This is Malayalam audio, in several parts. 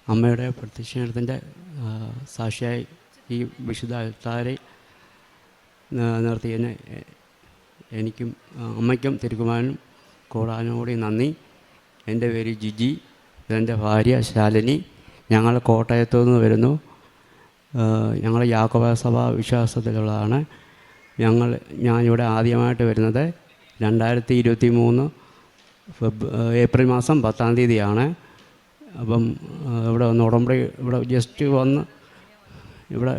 അമ്മയുടെ പ്രത്യക്ഷീകരണത്തിൻ്റെ സാക്ഷിയായി ഈ വിശുദ്ധ അൽത്താരെ നിർത്തിയതിന് എനിക്കും അമ്മയ്ക്കും തിരുക്കുമാരനും കൂടാനോടി നന്ദി. എൻ്റെ പേര് ജിജി, ഇതെൻ്റെ ഭാര്യ ശാലിനി. ഞങ്ങൾ കോട്ടയത്തു നിന്ന് വരുന്നു. ഞങ്ങൾ യാക്കോബ സഭ വിശ്വാസത്തിലുള്ളതാണ്. ഞാനിവിടെ ആദ്യമായിട്ട് വരുന്നത് 2023 ഏപ്രിൽ മാസം 10-ാം തീയതിയാണ്. അപ്പം ഇവിടെ വന്ന് ഉടമ്പടി ഇവിടെ ജസ്റ്റ് വന്ന് ഇവിടെ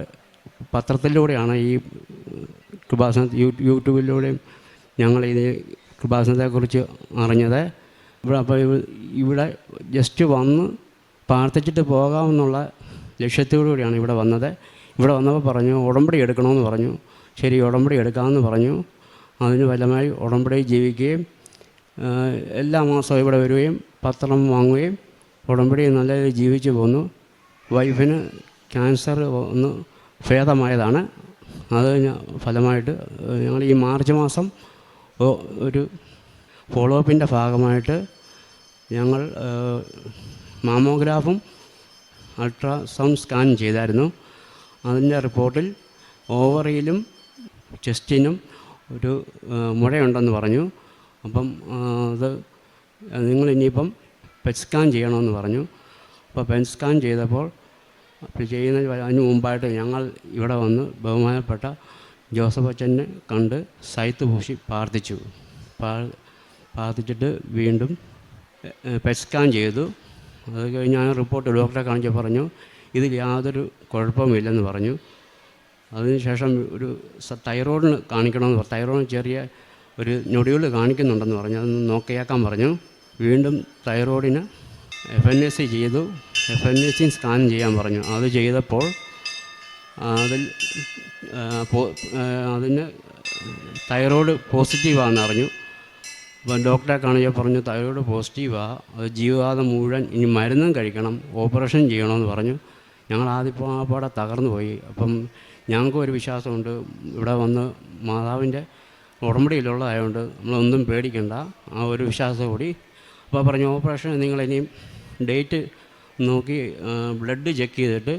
പത്രത്തിലൂടെയാണ് ഈ കൃപാസന യൂട്യൂബിലൂടെയും ഞങ്ങൾ ഇത് കൃപാസനത്തെക്കുറിച്ച് അറിഞ്ഞത്. ഇവിടെ ജസ്റ്റ് വന്ന് പ്രാർത്ഥിച്ചിട്ട് പോകാമെന്നുള്ള ലക്ഷ്യത്തോടുകൂടിയാണ് ഇവിടെ വന്നത്. ഇവിടെ വന്നപ്പോൾ പറഞ്ഞു ഉടമ്പടി എടുക്കണമെന്ന് പറഞ്ഞു. ശരി, ഉടമ്പടി എടുക്കാമെന്ന് പറഞ്ഞു. അതിന് ഫലമായി ഉടമ്പടി ജീവിക്കുകയും എല്ലാ മാസവും ഇവിടെ വരികയും പത്രം വാങ്ങുകയും ഉടമ്പടി നല്ല രീതിയിൽ ജീവിച്ചു പോന്നു. വൈഫിന് ക്യാൻസർ ഒന്ന് ഭേദമായതാണ്. അത് ഫലമായിട്ട് ഞങ്ങൾ ഈ മാർച്ച് മാസം ഒരു ഫോളോ അപ്പിൻ്റെ ഭാഗമായിട്ട് ഞങ്ങൾ മാമോഗ്രാഫും അൾട്രാസൗണ്ട് സ്കാൻ ചെയ്തായിരുന്നു. അതിൻ്റെ റിപ്പോർട്ടിൽ ഓവറിയിലും ചെസ്റ്റിനും ഒരു മുഴയുണ്ടെന്ന് പറഞ്ഞു. അപ്പം അത് നിങ്ങളിനിയിപ്പം പെറ്റ് സ്കാൻ ചെയ്യണമെന്ന് പറഞ്ഞു. അപ്പോൾ പെറ്റ് സ്കാൻ ചെയ്തപ്പോൾ അതിന് മുമ്പായിട്ട് ഞങ്ങൾ ഇവിടെ വന്ന് ബഹുമാനപ്പെട്ട ജോസഫ് അച്ഛനെ കണ്ട് സൈത്ത് പൂശി പ്രാർത്ഥിച്ചിട്ട് വീണ്ടും പെറ്റ് സ്കാൻ ചെയ്തു. അത് കഴിഞ്ഞ് ഞാൻ റിപ്പോർട്ട് ഡോക്ടറെ കാണിച്ച് പറഞ്ഞു ഇതിൽ യാതൊരു കുഴപ്പമില്ലെന്ന് പറഞ്ഞു. അതിനുശേഷം ഒരു തൈറോയിഡിന് കാണിക്കണമെന്ന് പറഞ്ഞു. തൈറോയിഡിന് ചെറിയ ഒരു ഞൊടികൾ കാണിക്കുന്നുണ്ടെന്ന് പറഞ്ഞു. അതൊന്ന് നോക്കിയാക്കാൻ പറഞ്ഞു. വീണ്ടും തൈറോയിഡിന് FNAC ചെയ്തു. FNAC സ്കാൻ ചെയ്യാൻ പറഞ്ഞു. അത് ചെയ്തപ്പോൾ അതിന് തൈറോയിഡ് പോസിറ്റീവാണെന്ന് അറിഞ്ഞു. അപ്പം ഡോക്ടറെ കാണിച്ചാൽ പറഞ്ഞു തൈറോയിഡ് പോസിറ്റീവാണ്, അത് ജീവിതകാലം മുഴുവൻ ഇനി മരുന്നും കഴിക്കണം, ഓപ്പറേഷൻ ചെയ്യണമെന്ന് പറഞ്ഞു. ഞങ്ങൾ ആദ്യപ്പാടെ തകർന്നു പോയി. അപ്പം ഞങ്ങൾക്കൊരു വിശ്വാസമുണ്ട്, ഇവിടെ വന്ന് മാതാവിൻ്റെ ഉടമ്പടിയിലുള്ളതായതുകൊണ്ട് നമ്മളൊന്നും പേടിക്കണ്ട, ആ ഒരു വിശ്വാസം കൂടി. അപ്പോൾ പറഞ്ഞു ഓപ്പറേഷൻ നിങ്ങളിനിയും ഡേറ്റ് നോക്കി ബ്ലഡ് ചെക്ക് ചെയ്തിട്ട്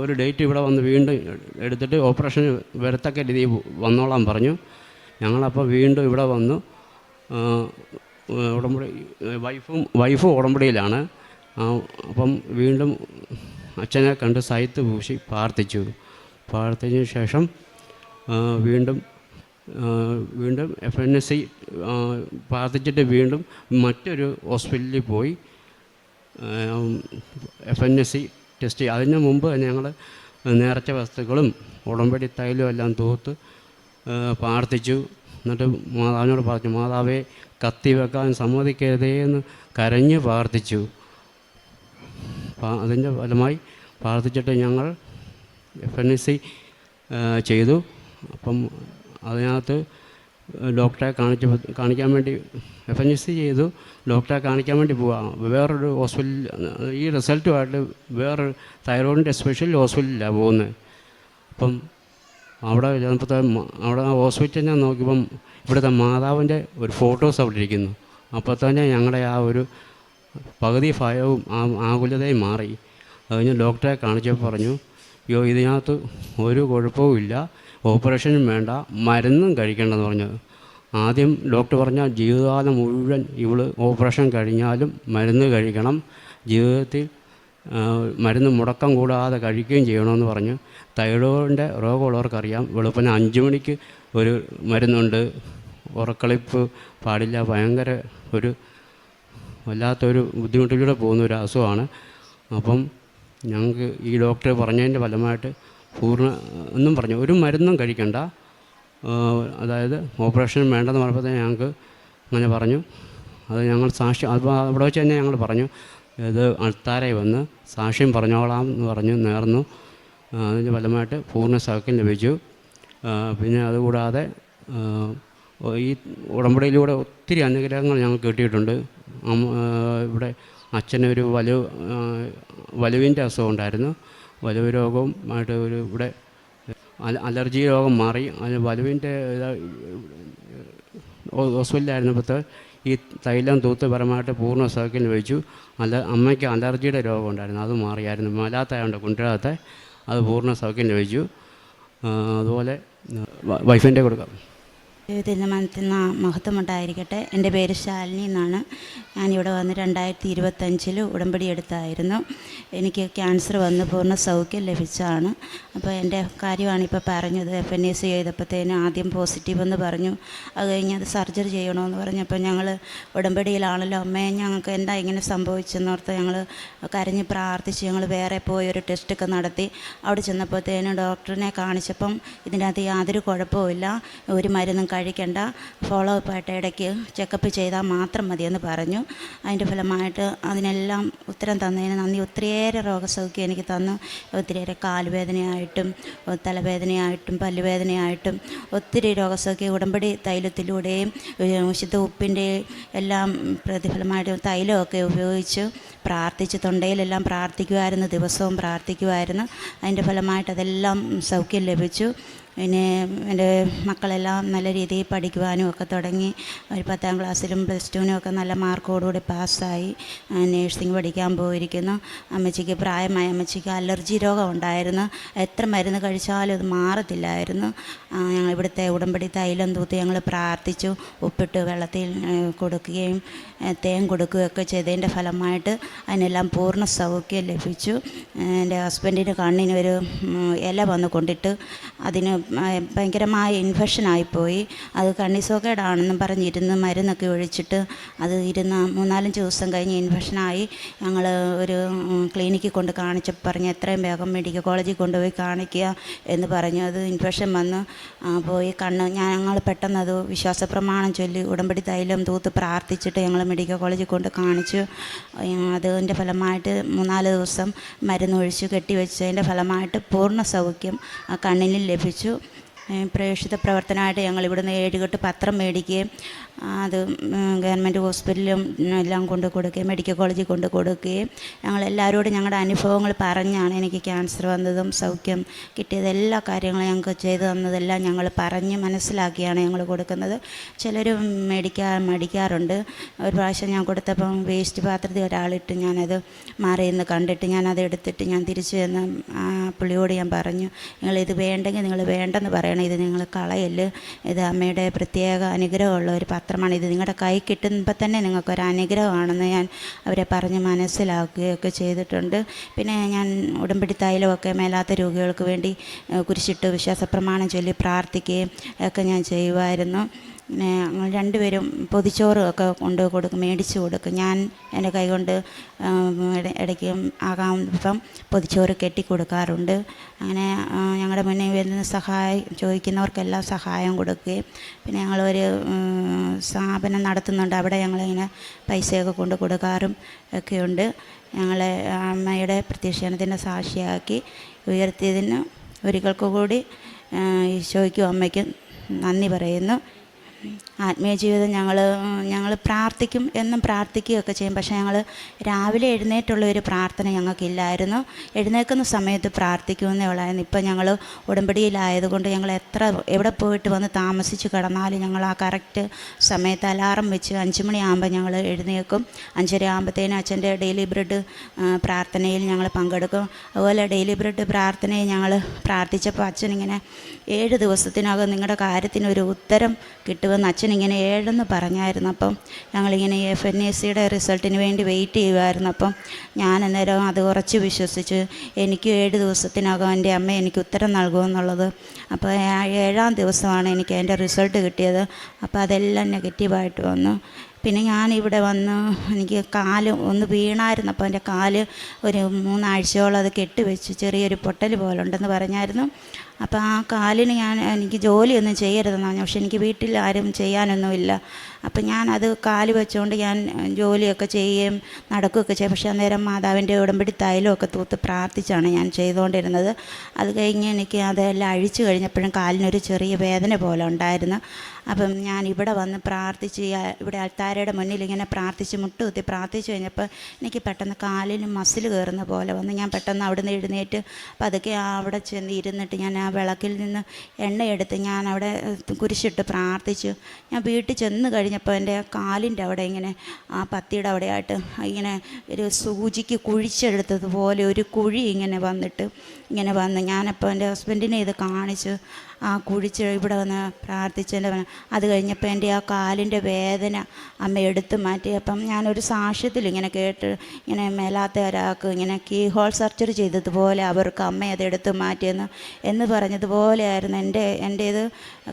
ഒരു ഡേറ്റ് ഇവിടെ വന്ന് വീണ്ടും എടുത്തിട്ട് ഓപ്പറേഷന് വരത്തക്ക രീതിയിൽ വന്നോളാൻ പറഞ്ഞു. ഞങ്ങളപ്പോൾ വീണ്ടും ഇവിടെ വന്നു. ഉടമ്പടി വൈഫും ഉടമ്പടിയിലാണ്. അപ്പം വീണ്ടും അച്ഛനെ കണ്ട് സൈത്ത് പൂശി പ്രാർത്ഥിച്ചതിന് ശേഷം വീണ്ടും FNAC പ്രാർത്ഥിച്ചിട്ട് വീണ്ടും മറ്റൊരു ഹോസ്പിറ്റലിൽ പോയി FNAC ടെസ്റ്റ് ചെയ്തു. അതിന് മുമ്പ് തന്നെ ഞങ്ങൾ നേർച്ച വസ്തുക്കളും ഉടമ്പടി തൈലും എല്ലാം തൂത്ത് പ്രാർത്ഥിച്ചു. എന്നിട്ട് മാതാവിനോട് പറഞ്ഞു മാതാവേ കത്തി വെക്കാൻ സമ്മതിക്കരുതേ എന്ന് കരഞ്ഞ് പ്രാർത്ഥിച്ചു. അതിൻ്റെ ഫലമായി പ്രാർത്ഥിച്ചിട്ട് ഞങ്ങൾ FNAC ചെയ്തു. അപ്പം അതിനകത്ത് ഡോക്ടറെ കാണിക്കാൻ വേണ്ടി FNAC ചെയ്തു. ഡോക്ടറെ കാണിക്കാൻ വേണ്ടി പോവാം വേറൊരു ഹോസ്പിറ്റലിൽ. ഈ റിസൾട്ടുമായിട്ട് വേറൊരു തൈറോയിഡിൻ്റെ സ്പെഷ്യൽ ഹോസ്പിറ്റലിലാണ് പോകുന്നത്. അപ്പം അവിടെ ആ ഹോസ്പിറ്റലിനെ നോക്കിയപ്പം ഇവിടുത്തെ മാതാവിൻ്റെ ഒരു ഫോട്ടോസ് അവിടെ ഇരിക്കുന്നു. അപ്പോൾ തന്നെ ഞങ്ങളുടെ ആ ഒരു പകുതി ഭയവും ആകുലതയും മാറി. അത് കഴിഞ്ഞ് ഡോക്ടറെ കാണിച്ചപ്പോൾ പറഞ്ഞു ഇതിനകത്ത് ഒരു കുഴപ്പവുമില്ല, ഓപ്പറേഷനും വേണ്ട, മരുന്നും കഴിക്കേണ്ടെന്ന് പറഞ്ഞു. ആദ്യം ഡോക്ടർ പറഞ്ഞാൽ ജീവിതകാലം മുഴുവൻ ഓപ്പറേഷൻ കഴിഞ്ഞാലും മരുന്ന് കഴിക്കണം, ജീവിതത്തിൽ മരുന്ന് മുടക്കം കൂടാതെ കഴിക്കുകയും ചെയ്യണമെന്ന് പറഞ്ഞു. തൈറോയിഡിൻ്റെ രോഗമുള്ളവർക്കറിയാം, വെളുപ്പിന് 5 മണിക്ക് ഒരു മരുന്നുണ്ട്, ഉറക്കളിപ്പ് പാടില്ല, ഭയങ്കര ഒരു വല്ലാത്തൊരു ബുദ്ധിമുട്ടിലൂടെ പോകുന്ന ഒരു അസുഖമാണ്. അപ്പം ഞങ്ങൾക്ക് ഈ ഡോക്ടർ പറഞ്ഞതിൻ്റെ ഫലമായിട്ട് എന്നും പറഞ്ഞു ഒരു മരുന്നും കഴിക്കണ്ട, അതായത് ഓപ്പറേഷൻ വേണ്ടെന്ന് പറഞ്ഞപ്പോൾ തന്നെ ഞങ്ങൾക്ക് അങ്ങനെ പറഞ്ഞു. അത് ഞങ്ങൾ സാക്ഷ്യം അവിടെ വെച്ച് തന്നെ ഞങ്ങൾ പറഞ്ഞു ഇത് അൾത്താരെ വന്ന് സാക്ഷ്യം പറഞ്ഞോളാം എന്ന് പറഞ്ഞു നേർന്നു. അതിൻ്റെ ഫലമായിട്ട് പൂർണ്ണ സൗഖ്യം ലഭിച്ചു. പിന്നെ അതുകൂടാതെ ഈ ഉടമ്പടിയിലൂടെ ഒത്തിരി അനുഗ്രഹങ്ങൾ ഞങ്ങൾക്ക് കിട്ടിയിട്ടുണ്ട്. ഇവിടെ അച്ഛനൊരു വലുവിൻ്റെ അസുഖം ഉണ്ടായിരുന്നു. വലുവ് രോഗവുമായിട്ട് ഇവിടെ അലർജി രോഗം മാറി. അതിന് വലുവിൻ്റെ ഹോസ്പിറ്റലായിരുന്നപ്പോൾ ഈ തൈലം തൂത്ത് പരമായിട്ട് പൂർണ്ണ സൗഖ്യം ലഭിച്ചു. അമ്മയ്ക്ക് അലർജിയുടെ രോഗം ഉണ്ടായിരുന്നു, അത് മാറിയായിരുന്നു. മലാത്തായതുകൊണ്ട് കുണ്ടരാത്തെ അത് പൂർണ്ണ സൗഖ്യം ലഭിച്ചു. അതുപോലെ വൈഫിൻ്റെ കൊടുക്കാം. ദൈവത്തിൻ്റെ മനത്തിന് മഹത്വമുണ്ടായിരിക്കട്ടെ. എൻ്റെ പേര് ശാലിനി എന്നാണ്. ഞാനിവിടെ വന്ന് 2025 ഉടമ്പടി എടുത്തായിരുന്നു. എനിക്ക് ക്യാൻസർ വന്ന് പൂർണ്ണ സൗഖ്യം ലഭിച്ചതാണ്. അപ്പോൾ എൻ്റെ കാര്യമാണ് ഇപ്പോൾ പറഞ്ഞത്. FNAC ചെയ്തപ്പോഴത്തേന് ആദ്യം പോസിറ്റീവ് എന്ന് പറഞ്ഞു. അത് കഴിഞ്ഞ് അത് സർജറി ചെയ്യണമെന്ന് പറഞ്ഞപ്പോൾ ഞങ്ങൾ ഉടമ്പടിയിലാണല്ലോ, അമ്മയെ ഞങ്ങൾക്ക് എന്താ ഇങ്ങനെ സംഭവിച്ചെന്നോർത്ത് ഞങ്ങൾ കരഞ്ഞ് പ്രാർത്ഥിച്ച് ഞങ്ങൾ വേറെ പോയി ഒരു ടെസ്റ്റൊക്കെ നടത്തി. അവിടെ ചെന്നപ്പോഴത്തേന് ഡോക്ടറിനെ കാണിച്ചപ്പം ഇതിൻ്റെ അകത്ത് യാതൊരു കുഴപ്പമില്ല, ഒരു മരുന്നും കഴിക്കണ്ട, ഫോളോ അപ്പ് ആയിട്ട് ഇടയ്ക്ക് ചെക്കപ്പ് ചെയ്താൽ മാത്രം മതിയെന്ന് പറഞ്ഞു. അതിൻ്റെ ഫലമായിട്ട് അതിനെല്ലാം ഉത്തരം തന്നതിന് നന്ദി. ഒത്തിരിയേറെ രോഗസൗഖ്യം എനിക്ക് തന്നു. ഒത്തിരിയേറെ കാലുവേദനയായിട്ടും തലവേദനയായിട്ടും പല്ലുവേദനയായിട്ടും ഒത്തിരി രോഗസൗഖ്യം ഉടമ്പടി തൈലത്തിലൂടെയും വിശുദ്ധ ഉപ്പിൻ്റെ എല്ലാം പ്രതിഫലമായിട്ട് തൈലമൊക്കെ ഉപയോഗിച്ച് പ്രാർത്ഥിച്ച് തൊണ്ടയിലെല്ലാം പ്രാർത്ഥിക്കുമായിരുന്നു, ദിവസവും പ്രാർത്ഥിക്കുമായിരുന്നു. അതിൻ്റെ ഫലമായിട്ട് അതെല്ലാം സൗഖ്യം ലഭിച്ചു. പിന്നെ എൻ്റെ മക്കളെല്ലാം നല്ല രീതിയിൽ പഠിക്കുവാനും ഒക്കെ തുടങ്ങി. ഒരു 10ാം ക്ലാസ്സിലും +2 ഒക്കെ നല്ല മാർക്കോടുകൂടി പാസ്സായി നേഴ്സിംഗ് പഠിക്കാൻ പോയിരിക്കുന്നു. അമ്മച്ചിക്ക് പ്രായമായ അമ്മച്ചിക്ക് അലർജി രോഗം ഉണ്ടായിരുന്നു. എത്ര മരുന്ന് കഴിച്ചാലും അത് മാറത്തില്ലായിരുന്നു. ഞങ്ങൾ ഇവിടുത്തെ ഉടമ്പടി തൈലം തൂത്ത് ഞങ്ങൾ പ്രാർത്ഥിച്ചു, ഉപ്പിട്ട് വെള്ളത്തിൽ കൊടുക്കുകയും തേൻ കൊടുക്കുകയൊക്കെ ചെയ്തതിൻ്റെ ഫലമായിട്ട് അതിനെല്ലാം പൂർണ്ണ സൗഖ്യം ലഭിച്ചു. എൻ്റെ ഹസ്ബൻഡിന് കണ്ണിനൊരു ഇല വന്ന് കൊണ്ടിട്ട് അതിന് ഭയങ്കരമായ ഇൻഫെക്ഷനായിപ്പോയി. അത് കണ്ണിസോക്കേടാണെന്നും പറഞ്ഞിരുന്ന് മരുന്നൊക്കെ ഒഴിച്ചിട്ട് അത് 3-4 ദിവസം കഴിഞ്ഞ് ഇൻഫെക്ഷനായി. ഞങ്ങൾ ഒരു ക്ലിനിക്കിൽ കൊണ്ട് കാണിച്ചപ്പോൾ പറഞ്ഞു എത്രയും വേഗം മെഡിക്കൽ കോളേജിൽ കൊണ്ടുപോയി കാണിക്കുക എന്ന് പറഞ്ഞു. അത് ഇൻഫെക്ഷൻ വന്ന് പോയി ഞങ്ങൾ പെട്ടെന്ന് അത് വിശ്വാസപ്രമാണം ചൊല്ലി ഉടമ്പടി തൈലം തൂത്ത് പ്രാർത്ഥിച്ചിട്ട് ഞങ്ങൾ മെഡിക്കൽ കോളേജിൽ കൊണ്ട് കാണിച്ചു. അതിൻ്റെ ഫലമായിട്ട് 3-4 ദിവസം മരുന്നൊഴിച്ച് കെട്ടിവെച്ചതിൻ്റെ ഫലമായിട്ട് പൂർണ്ണ സൗഖ്യം ആ കണ്ണിന് ലഭിച്ചു. പ്രേക്ഷിത പ്രവർത്തനമായിട്ട് ഞങ്ങൾ ഇവിടുന്ന് 7 കെട്ട് പത്രം മേടിക്കുകയും അത് ഗവൺമെൻറ് ഹോസ്പിറ്റലിലും എല്ലാം കൊണ്ട് കൊടുക്കുകയും മെഡിക്കൽ കോളേജിൽ കൊണ്ട് കൊടുക്കുകയും ഞങ്ങളെല്ലാവരോടും ഞങ്ങളുടെ അനുഭവങ്ങൾ പറഞ്ഞാണ് എനിക്ക് ക്യാൻസർ വന്നതും സൗഖ്യം കിട്ടിയത്. എല്ലാ കാര്യങ്ങളും ഞങ്ങൾക്ക് ചെയ്തു തന്നതെല്ലാം ഞങ്ങൾ പറഞ്ഞ് മനസ്സിലാക്കിയാണ് ഞങ്ങൾ കൊടുക്കുന്നത്. ചിലർ മടിക്കാറുണ്ട്. ഒരു പ്രാവശ്യം ഞാൻ കൊടുത്തപ്പം വേസ്റ്റ് പാത്രത്തിൽ ഒരാളിട്ട് ഞാനത് മാറിയെന്ന് കണ്ടിട്ട് ഞാനത് എടുത്തിട്ട് ഞാൻ തിരിച്ചു ചെന്ന് പുള്ളിയോട് ഞാൻ പറഞ്ഞു, നിങ്ങളിത് വേണ്ടെങ്കിൽ നിങ്ങൾ വേണ്ടെന്ന് പറയണം, ഇത് നിങ്ങൾ കളയല്, ഇത് അമ്മയുടെ പ്രത്യേക അനുഗ്രഹമുള്ള ഒരു പത്രമാണ്, ഇത് നിങ്ങളുടെ കൈ കിട്ടുമ്പോൾ തന്നെ നിങ്ങൾക്കൊരു അനുഗ്രഹമാണെന്ന് ഞാൻ അവരെ പറഞ്ഞ് മനസ്സിലാക്കുകയൊക്കെ ചെയ്തിട്ടുണ്ട്. പിന്നെ ഞാൻ ഉടമ്പടി തൈലമൊക്കെ മേലാത്ത രോഗികൾക്ക് വേണ്ടി കുരിശിട്ട് വിശ്വാസപ്രമാണം ചൊല്ലി പ്രാർത്ഥിക്കുകയും ഒക്കെ ഞാൻ ചെയ്യുമായിരുന്നു. പിന്നെ 2 പേരും പൊതിച്ചോറ് ഒക്കെ മേടിച്ച് കൊടുക്കും. ഞാൻ എൻ്റെ കൈ കൊണ്ട് ഇടയ്ക്ക് ആകാം പൊതിച്ചോറ് കെട്ടിക്കൊടുക്കാറുണ്ട്. അങ്ങനെ ഞങ്ങളുടെ മുന്നിൽ വരുന്ന സഹായം ചോദിക്കുന്നവർക്കെല്ലാം സഹായം കൊടുക്കുകയും പിന്നെ ഞങ്ങളൊരു സ്ഥാപനം നടത്തുന്നുണ്ട്, അവിടെ ഞങ്ങളിങ്ങനെ പൈസയൊക്കെ കൊണ്ട് കൊടുക്കാറും ഒക്കെയുണ്ട്. ഞങ്ങളെ അമ്മയുടെ പ്രത്യക്ഷണത്തിൻ്റെ സാക്ഷിയാക്കി ഉയർത്തിയതിന് ഒരിക്കൽക്കു കൂടി ഈശോയ്ക്കും അമ്മയ്ക്കും നന്ദി പറയുന്നു. ആത്മീയ ജീവിതം ഞങ്ങൾ പ്രാർത്ഥിക്കും, എന്നും പ്രാർത്ഥിക്കുകയൊക്കെ ചെയ്യും. പക്ഷേ ഞങ്ങൾ രാവിലെ എഴുന്നേറ്റുള്ള ഒരു പ്രാർത്ഥന ഞങ്ങൾക്കില്ലായിരുന്നു. എഴുന്നേൽക്കുന്ന സമയത്ത് പ്രാർത്ഥിക്കുമെന്നേ ഉള്ളായിരുന്നു. ഇപ്പം ഞങ്ങൾ ഉടമ്പടിയിലായതുകൊണ്ട് ഞങ്ങൾ എവിടെ പോയിട്ട് വന്ന് താമസിച്ച് കിടന്നാലും ഞങ്ങൾ ആ കറക്റ്റ് സമയത്ത് അലാറം വെച്ച് 5 മണിയാകുമ്പോൾ ഞങ്ങൾ എഴുന്നേൽക്കും. 5:30 ആകുമ്പോഴത്തേനും അച്ഛൻ്റെ ഡെയിലി ബ്രെഡ് പ്രാർത്ഥനയിൽ ഞങ്ങൾ പങ്കെടുക്കും. അതുപോലെ ഡെയിലി ബ്രെഡ് പ്രാർത്ഥനയിൽ ഞങ്ങൾ പ്രാർത്ഥിച്ചപ്പോൾ അച്ഛനിങ്ങനെ 7 ദിവസത്തിനകം നിങ്ങളുടെ കാര്യത്തിനൊരു ഉത്തരം കിട്ടുമെന്ന് അച്ഛനിങ്ങനെ 7 പറഞ്ഞായിരുന്നു. അപ്പം ഞങ്ങളിങ്ങനെ FNACയുടെ റിസൾട്ടിന് വേണ്ടി വെയിറ്റ് ചെയ്യുമായിരുന്നു. അപ്പം ഞാൻ അന്നേരം അത് ഉറച്ച് വിശ്വസിച്ച് എനിക്ക് 7 ദിവസത്തിനകം എൻ്റെ അമ്മ എനിക്ക് ഉത്തരം നൽകുമെന്നുള്ളത്. അപ്പോൾ 7ാം ദിവസമാണ് എനിക്ക് അതിൻ്റെ റിസൾട്ട് കിട്ടിയത്. അപ്പോൾ അതെല്ലാം നെഗറ്റീവായിട്ട് വന്നു. പിന്നെ ഞാനിവിടെ വന്ന് എനിക്ക് കാല് ഒന്ന് വീണായിരുന്നു. അപ്പോൾ എൻ്റെ കാല് ഒരു 3 ആഴ്ചയോളം അത് കെട്ടിവെച്ച് ചെറിയൊരു പൊട്ടൽ പോലെ ഉണ്ടെന്ന് പറഞ്ഞായിരുന്നു. അപ്പോൾ ആ കാലിന് എനിക്ക് ജോലിയൊന്നും ചെയ്യരുതെന്ന് പറഞ്ഞു. പക്ഷെ എനിക്ക് വീട്ടിൽ ആരും ചെയ്യാനൊന്നുമില്ല. അപ്പം ഞാനത് കാല് വെച്ചുകൊണ്ട് ഞാൻ ജോലിയൊക്കെ ചെയ്യുകയും നടക്കുകയൊക്കെ ചെയ്യും. പക്ഷേ അന്നേരം മാതാവിൻ്റെ ഉടമ്പടി തൈലമൊക്കെ തൂത്ത് പ്രാർത്ഥിച്ചാണ് ഞാൻ ചെയ്തുകൊണ്ടിരുന്നത്. അത് കഴിഞ്ഞ് എനിക്ക് അതെല്ലാം അഴിച്ചു കഴിഞ്ഞപ്പോഴും കാലിനൊരു ചെറിയ വേദന പോലെ ഉണ്ടായിരുന്നു. അപ്പം ഞാൻ ഇവിടെ വന്ന് പ്രാർത്ഥിച്ച് ഇവിടെ അൽത്താരയുടെ മുന്നിൽ ഇങ്ങനെ പ്രാർത്ഥിച്ച് മുട്ടുകുത്തി പ്രാർത്ഥിച്ച് കഴിഞ്ഞപ്പോൾ എനിക്ക് പെട്ടെന്ന് കാലിന് മസിൽ കയറുന്ന പോലെ വന്ന് ഞാൻ പെട്ടെന്ന് അവിടെ നിന്ന് എഴുന്നേറ്റ് പതുക്കെ അവിടെ ചെന്ന് ഇരുന്നിട്ട് ഞാൻ ആ വിളക്കിൽ നിന്ന് എണ്ണയെടുത്ത് ഞാൻ അവിടെ കുരിശിട്ട് പ്രാർത്ഥിച്ചു. ഞാൻ വീട്ടിൽ ചെന്ന് കഴിഞ്ഞപ്പോൾ കഴിഞ്ഞപ്പോൾ എൻ്റെ കാലിൻ്റെ അവിടെ ഇങ്ങനെ ആ പത്തിയുടെ അവിടെയായിട്ട് ഇങ്ങനെ ഒരു സൂചിക്ക് കുഴിച്ചെടുത്തതുപോലെ ഒരു കുഴി ഇങ്ങനെ വന്ന് ഞാനപ്പോൾ എൻ്റെ ഹസ്ബൻഡിനെ ഇത് കാണിച്ച് ആ കുഴിച്ച് ഇവിടെ വന്ന് പ്രാർത്ഥിച്ചതിൻ്റെ അത് കഴിഞ്ഞപ്പോൾ എൻ്റെ ആ കാലിൻ്റെ വേദന അമ്മ എടുത്ത് മാറ്റി. അപ്പം ഞാനൊരു സാക്ഷ്യത്തിൽ ഇങ്ങനെ കേട്ട് ഇങ്ങനെ മേലാത്ത ഒരാൾക്ക് ഇങ്ങനെ കീ ഹോൾ സർജറി ചെയ്തതുപോലെ അവർക്ക് അമ്മ അത് എടുത്ത് എന്ന് പറഞ്ഞതുപോലെയായിരുന്നു എൻ്റേത്.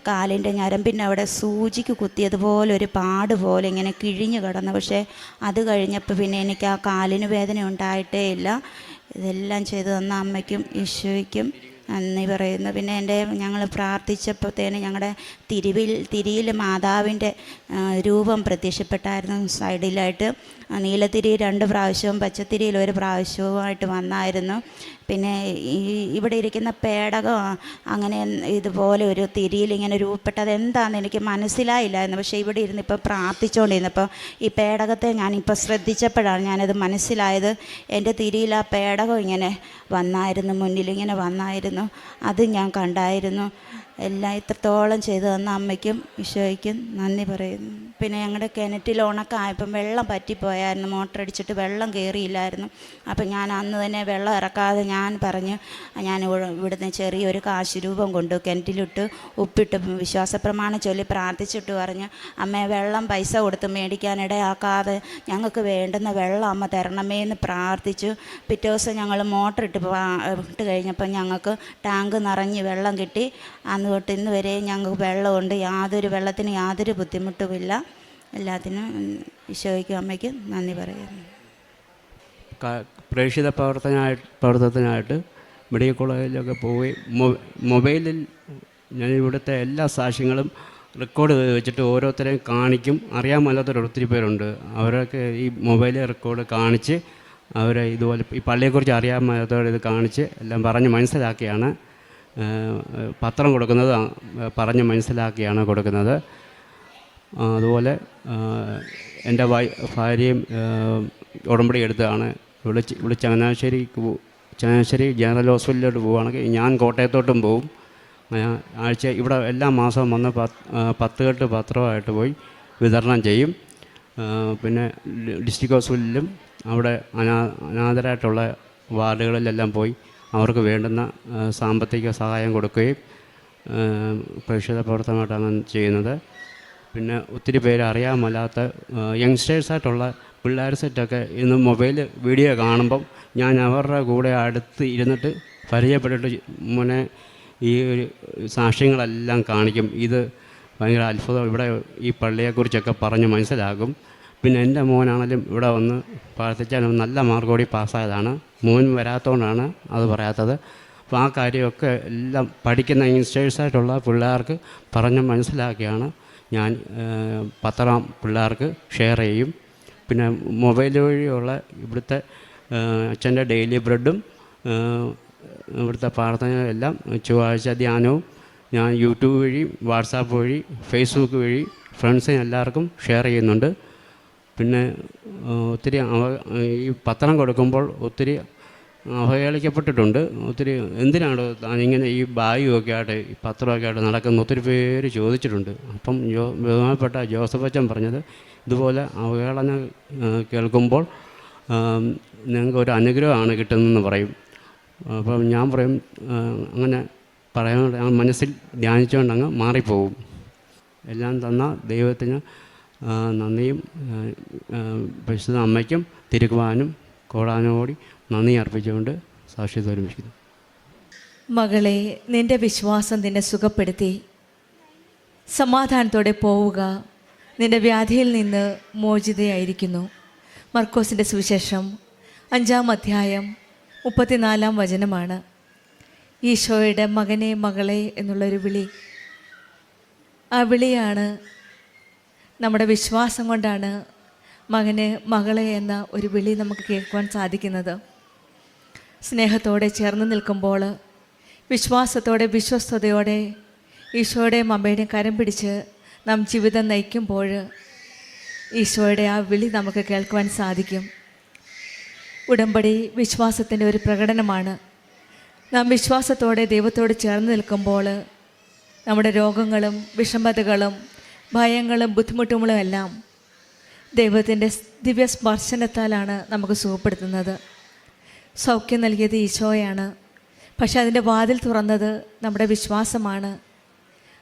കാലിൻ്റെ ഞരമ്പിൻ്റെ അവിടെ സൂചിക്ക് കുത്തിയതുപോലെ ഒരു പാട് പോലെ ഇങ്ങനെ കിഴിഞ്ഞ് കിടന്നു. പക്ഷേ അത് കഴിഞ്ഞപ്പോൾ പിന്നെ എനിക്ക് ആ കാലിന് വേദന ഉണ്ടായിട്ടേ ഇല്ല. ഇതെല്ലാം ചെയ്തു തന്ന അമ്മയ്ക്കും ഈശോയ്ക്കും നന്ദി പറയുന്നു. പിന്നെ ഞങ്ങൾ പ്രാർത്ഥിച്ചപ്പോഴത്തേന് ഞങ്ങളുടെ തിരിയിൽ മാതാവിൻ്റെ രൂപം പ്രത്യക്ഷപ്പെട്ടായിരുന്നു. സൈഡിലായിട്ട് നീലത്തിരി 2 പ്രാവശ്യവും പച്ചത്തിരിയിൽ 1 പ്രാവശ്യവുമായിട്ട് വന്നായിരുന്നു. പിന്നെ ഇവിടെ ഇരിക്കുന്ന പേടകം അങ്ങനെ ഇതുപോലെ ഒരു തിരിയിൽ ഇങ്ങനെ രൂപപ്പെട്ടത് എന്താണെന്ന് എനിക്ക് മനസ്സിലായില്ലായിരുന്നു. പക്ഷേ ഇവിടെ ഇരുന്ന് ഇപ്പോൾ പ്രാർത്ഥിച്ചുകൊണ്ടിരുന്നപ്പോൾ ഈ പേടകത്തെ ഞാനിപ്പോൾ ശ്രദ്ധിച്ചപ്പോഴാണ് ഞാനത് മനസ്സിലായത്. എൻ്റെ തിരിയിൽ ആ പേടകം ഇങ്ങനെ വന്നായിരുന്നു, മുന്നിലിങ്ങനെ വന്നായിരുന്നു. അത് ഞാൻ കണ്ടായിരുന്നു. എല്ലാം ഇത്രത്തോളം ചെയ്തു തന്ന അമ്മയ്ക്കും ഈശോയ്ക്കും നന്ദി പറയുന്നു. പിന്നെ ഞങ്ങളുടെ കിണറ്റിൽ ഉണക്കമായപ്പം വെള്ളം പറ്റിപ്പോയായിരുന്നു. മോട്ടറടിച്ചിട്ട് വെള്ളം കയറിയില്ലായിരുന്നു. അപ്പം ഞാൻ അന്ന് തന്നെ വെള്ളം ഇറക്കാതെ ഞാൻ പറഞ്ഞു, ഞാൻ ഇവിടുന്ന് ചെറിയൊരു കാശ് രൂപം കൊണ്ടു കിണറ്റിലിട്ട് ഉപ്പിട്ട് വിശ്വാസപ്രമാണം ചൊല്ലി പ്രാർത്ഥിച്ചിട്ട് പറഞ്ഞു, അമ്മ വെള്ളം പൈസ കൊടുത്ത് മേടിക്കാനിടയാക്കാതെ ഞങ്ങൾക്ക് വേണ്ടുന്ന വെള്ളം അമ്മ തരണമേ എന്ന് പ്രാർത്ഥിച്ചു. പിറ്റേ ദിവസം ഞങ്ങൾ മോട്ടർ ഇട്ട് കഴിഞ്ഞപ്പോൾ ഞങ്ങൾക്ക് ടാങ്ക് നിറഞ്ഞ് വെള്ളം കിട്ടി. അന്ന് തൊട്ട് ഇന്ന് വരെ ഞങ്ങൾക്ക് വെള്ളമുണ്ട്. വെള്ളത്തിന് യാതൊരു ബുദ്ധിമുട്ടുമില്ല. എല്ലാത്തിനും ഈശോയ്ക്കും അമ്മയ്ക്കും നന്ദി പറയുന്നു. പ്രേക്ഷിത പ്രവർത്തനത്തിനായിട്ട് മെഡിക്കൽ കോളേജിലൊക്കെ പോയി മൊബൈലിൽ ഞാൻ ഇവിടുത്തെ എല്ലാ സാക്ഷ്യങ്ങളും റെക്കോർഡ് വെച്ചിട്ട് ഓരോരുത്തരെയും കാണിക്കും. അറിയാൻ മേലാത്തൊരു ഒത്തിരി പേരുണ്ട്. അവരൊക്കെ ഈ മൊബൈലിൽ റെക്കോർഡ് കാണിച്ച് അവരെ ഇതുപോലെ ഈ പള്ളിയെക്കുറിച്ച് അറിയാൻ മേലാത്തവരെ ഇത് കാണിച്ച് എല്ലാം പറഞ്ഞ് മനസ്സിലാക്കിയാണ് പത്രം കൊടുക്കുന്നത്. പറഞ്ഞ് മനസ്സിലാക്കിയാണ് കൊടുക്കുന്നത്. അതുപോലെ എൻ്റെ ഭാര്യയും ഉടമ്പടി എടുത്തതാണ്. ഇവിടെ ചങ്ങനാശ്ശേരി ജനറൽ ഹോസ്പിറ്റലിലോട്ട് പോവുകയാണെങ്കിൽ ഞാൻ കോട്ടയത്തോട്ടും പോവും. ആഴ്ച ഇവിടെ എല്ലാ മാസവും വന്ന് 10 കെട്ട് പത്രമായിട്ട് പോയി വിതരണം ചെയ്യും. പിന്നെ ഡിസ്ട്രിക്ട് ഹോസ്പിറ്റലിലും അവിടെ അനാഥരായിട്ടുള്ള വാർഡുകളിലെല്ലാം പോയി അവർക്ക് വേണ്ടുന്ന സാമ്പത്തിക സഹായം കൊടുക്കുകയും പ്രേക്ഷിത പ്രവർത്തനമായിട്ടാണ് ചെയ്യുന്നത്. പിന്നെ ഒത്തിരി പേര് അറിയാൻ മേലാത്ത യങ്സ്റ്റേഴ്സായിട്ടുള്ള പിള്ളേർ സെറ്റൊക്കെ ഇന്ന് മൊബൈൽ വീഡിയോ കാണുമ്പം ഞാൻ അവരുടെ കൂടെ അടുത്ത് ഇരുന്നിട്ട് പരിചയപ്പെട്ടിട്ട് മോനെ ഈ ഒരു സാക്ഷ്യങ്ങളെല്ലാം കാണിക്കും. ഇത് ഭയങ്കര അത്ഭുതം. ഇവിടെ ഈ പള്ളിയെക്കുറിച്ചൊക്കെ പറഞ്ഞ് മനസ്സിലാക്കും. പിന്നെ എൻ്റെ മോനാണെങ്കിലും ഇവിടെ വന്ന് പ്രാർത്ഥിച്ചാൽ നല്ല മാർക്കോടി പാസ്സായതാണ്. മോൻ വരാത്തതുകൊണ്ടാണ് അത് പറയാത്തത്. അപ്പോൾ ആ കാര്യമൊക്കെ എല്ലാം പഠിക്കുന്ന യങ്സ്റ്റേഴ്സായിട്ടുള്ള പിള്ളേർക്ക് പറഞ്ഞ് മനസ്സിലാക്കിയാണ് ഞാൻ പത്രം പിള്ളേർക്ക് ഷെയർ ചെയ്യും. പിന്നെ മൊബൈൽ വഴിയുള്ള ഇവിടുത്തെ അച്ഛൻ്റെ ഡെയിലി ബ്രെഡും ഇവിടുത്തെ പ്രാർത്ഥനയെല്ലാം ചൊവ്വാഴ്ച ധ്യാനവും ഞാൻ യൂട്യൂബ് വഴി, വാട്സാപ്പ് വഴി, ഫേസ്ബുക്ക് വഴി ഫ്രണ്ട്സിന് എല്ലാവർക്കും ഷെയർ ചെയ്യുന്നുണ്ട്. പിന്നെ ഒത്തിരി ഈ പത്രം കൊടുക്കുമ്പോൾ ഒത്തിരി അവഹേളിക്കപ്പെട്ടിട്ടുണ്ട്. ഒത്തിരി എന്തിനാണ് താനിങ്ങനെ ഈ ബാഗുമൊക്കെ ആയിട്ട് ഈ പത്രമൊക്കെ ആയിട്ട് നടക്കുന്ന ഒത്തിരി പേര് ചോദിച്ചിട്ടുണ്ട്. അപ്പം ബഹുമാനപ്പെട്ട ജോസഫ് അച്ഛൻ പറഞ്ഞത് ഇതുപോലെ അവഹേളന കേൾക്കുമ്പോൾ നിങ്ങൾക്ക് ഒരു അനുഗ്രഹമാണ് കിട്ടുന്നതെന്ന് പറയും. അപ്പം ഞാൻ പറയും അങ്ങനെ പറയാൻ മനസ്സിൽ ധ്യാനിച്ചുകൊണ്ടങ്ങ് മാറിപ്പോവും. എല്ലാം തന്ന ദൈവത്തിന് നന്ദിയും പരിശുദ്ധ അമ്മയ്ക്കും തിരുക്കുവാനും കോടാനോടി നന്ദി അർപ്പിച്ചുകൊണ്ട് സാക്ഷ്യത്തെ ഒരുമിക്കുന്നു. മകളെ, നിൻ്റെ വിശ്വാസം നിന്നെ സുഖപ്പെടുത്തി. സമാധാനത്തോടെ പോവുക. നിൻ്റെ വ്യാധിയിൽ നിന്ന് മോചിതയായിരിക്കുന്നു. മർക്കോസിൻ്റെ സുവിശേഷം 5-ാം അധ്യായം 34-ാം വചനമാണ്. ഈശോയുടെ മകനെ, മകളെ എന്നുള്ളൊരു വിളി. ആ വിളിയാണ് നമ്മുടെ വിശ്വാസം കൊണ്ടാണ് മകനെ, മകളെ എന്ന ഒരു വിളി നമുക്ക് കേൾക്കുവാൻ സാധിക്കുന്നത്. സ്നേഹത്തോടെ ചേർന്ന് നിൽക്കുമ്പോൾ, വിശ്വാസത്തോടെ വിശ്വസ്തയോടെ ഈശോയുടെയും അമ്മയുടെയും കരം പിടിച്ച് നാം ജീവിതം നയിക്കുമ്പോൾ ഈശോയുടെ ആ വിളി നമുക്ക് കേൾക്കുവാൻ സാധിക്കും. ഉടമ്പടി വിശ്വാസത്തിൻ്റെ ഒരു പ്രകടനമാണ്. നാം വിശ്വാസത്തോടെ ദൈവത്തോട് ചേർന്ന് നിൽക്കുമ്പോൾ നമ്മുടെ രോഗങ്ങളും വിഷമതകളും ഭയങ്ങളും ബുദ്ധിമുട്ടുകളും എല്ലാം ദൈവത്തിൻ്റെ ദിവ്യ സ്പർശനത്താലാണ് നമുക്ക് സുഖപ്പെടുത്തുന്നത്. സൗഖ്യം നൽകിയത് ഈശോയാണ്. പക്ഷെ അതിൻ്റെ വാതിൽ തുറന്നത് നമ്മുടെ വിശ്വാസമാണ്.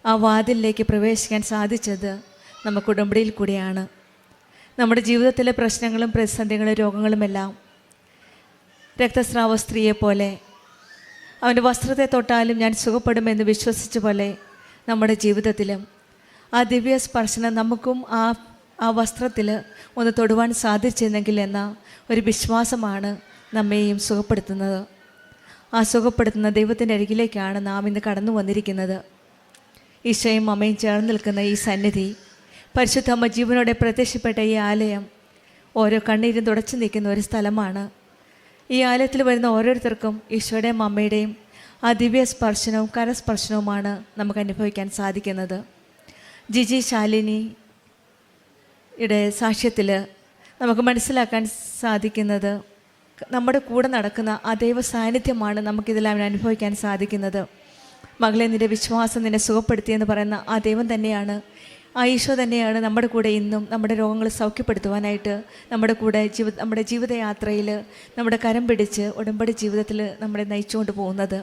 ആ വാതിലിലേക്ക് പ്രവേശിക്കാൻ സാധിച്ചത് നമുക്ക് ഉടമ്പടിയിൽ കൂടിയാണ്. നമ്മുടെ ജീവിതത്തിലെ പ്രശ്നങ്ങളും പ്രതിസന്ധികളും രോഗങ്ങളുമെല്ലാം രക്തസ്രാവ സ്ത്രീയെ പോലെ അവൻ്റെ വസ്ത്രത്തെ തൊട്ടാലും ഞാൻ സുഖപ്പെടുമെന്ന് വിശ്വസിച്ച പോലെ നമ്മുടെ ജീവിതത്തിലും ആ ദിവ്യ സ്പർശനം നമുക്കും ആ വസ്ത്രത്തിൽ ഒന്ന് തൊടുവാൻ സാധിച്ചിരുന്നെങ്കിൽ എന്ന ഒരു വിശ്വാസമാണ് നമ്മെയും സുഖപ്പെടുത്തുന്നത്. ആ സുഖപ്പെടുത്തുന്ന ദൈവത്തിൻ്റെ അരികിലേക്കാണ് നാം ഇന്ന് കടന്നു വന്നിരിക്കുന്നത്. ഈശോയും അമ്മയും ചേർന്ന് നിൽക്കുന്ന ഈ സന്നിധി, പരിശുദ്ധ അമ്മ ജീവനോടെ പ്രത്യക്ഷപ്പെട്ട ഈ ആലയം ഓരോ കണ്ണീരും തുടച്ചു നിൽക്കുന്ന ഒരു സ്ഥലമാണ്. ഈ ആലയത്തിൽ വരുന്ന ഓരോരുത്തർക്കും ഈശോയുടെയും അമ്മയുടെയും ആ ദിവ്യ സ്പർശനവും കരസ്പർശനവുമാണ് നമുക്ക് അനുഭവിക്കാൻ സാധിക്കുന്നത്. ജിജി ശാലിനിയുടെ സാക്ഷ്യത്തിൽ നമുക്ക് മനസ്സിലാക്കാൻ സാധിക്കുന്നത് നമ്മുടെ കൂടെ നടക്കുന്ന ആ ദൈവ സാന്നിധ്യമാണ് നമുക്കിതെല്ലാം അനുഭവിക്കാൻ സാധിക്കുന്നത്. മകളെ, നിൻ്റെ വിശ്വാസം നിന്നെ സുഖപ്പെടുത്തിയെന്ന് പറയുന്ന ആ ദൈവം തന്നെയാണ്, ആ ഈശോ തന്നെയാണ് നമ്മുടെ കൂടെ ഇന്നും നമ്മുടെ രോഗങ്ങൾ സൗഖ്യപ്പെടുത്തുവാനായിട്ട് നമ്മുടെ കൂടെ നമ്മുടെ ജീവിതയാത്രയിൽ നമ്മുടെ കരം പിടിച്ച് ഉടമ്പടി ജീവിതത്തിൽ നമ്മളെ നയിച്ചുകൊണ്ട് പോകുന്നത്.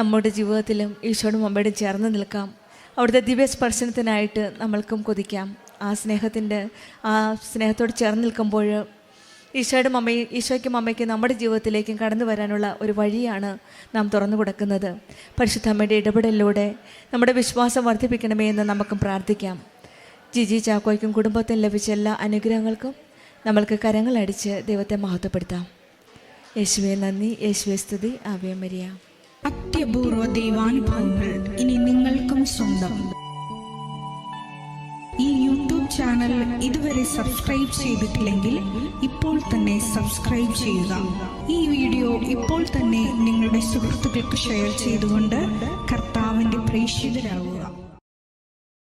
നമ്മുടെ ജീവിതത്തിലും ഈശോടും അമ്മയോടും ചേർന്ന് നിൽക്കാം. അവിടുത്തെ ദിവ്യ സ്പർശനത്തിനായിട്ട് നമ്മൾക്കും കൊതിക്കാം. ആ സ്നേഹത്തോട് ചേർന്ന് നിൽക്കുമ്പോൾ ഈശോയ്ക്കും അമ്മയ്ക്കും നമ്മുടെ ജീവിതത്തിലേക്കും കടന്നു വരാനുള്ള ഒരു വഴിയാണ് നാം തുറന്നു കൊടുക്കുന്നത്. പരിശുദ്ധ അമ്മയുടെ ഇടപെടലിലൂടെ നമ്മുടെ വിശ്വാസം വർദ്ധിപ്പിക്കണമേ എന്ന് നമുക്കും പ്രാർത്ഥിക്കാം. ജിജി ചാക്കോയ്ക്കും കുടുംബത്തിനും ലഭിച്ച എല്ലാ അനുഗ്രഹങ്ങൾക്കും നമ്മൾക്ക് കരങ്ങളടിച്ച് ദൈവത്തെ മഹത്വപ്പെടുത്താം. യേശുവേ നന്ദി, യേശുവേ സ്തുതി, ആവേ മരിയ. അത്യപൂർവ ദൈവാനുഭവങ്ങൾ ഇനി നിങ്ങൾക്കും സ്വന്തം. ഈ യൂട്യൂബ് ചാനൽ ഇതുവരെ സബ്സ്ക്രൈബ് ചെയ്തിട്ടില്ലെങ്കിൽ ഇപ്പോൾ തന്നെ സബ്സ്ക്രൈബ് ചെയ്യുക. ഈ വീഡിയോ ഇപ്പോൾ തന്നെ നിങ്ങളുടെ സുഹൃത്തുക്കൾക്ക് ഷെയർ ചെയ്തുകൊണ്ട് കർത്താവിൻ്റെ പ്രേക്ഷിതരാകുക.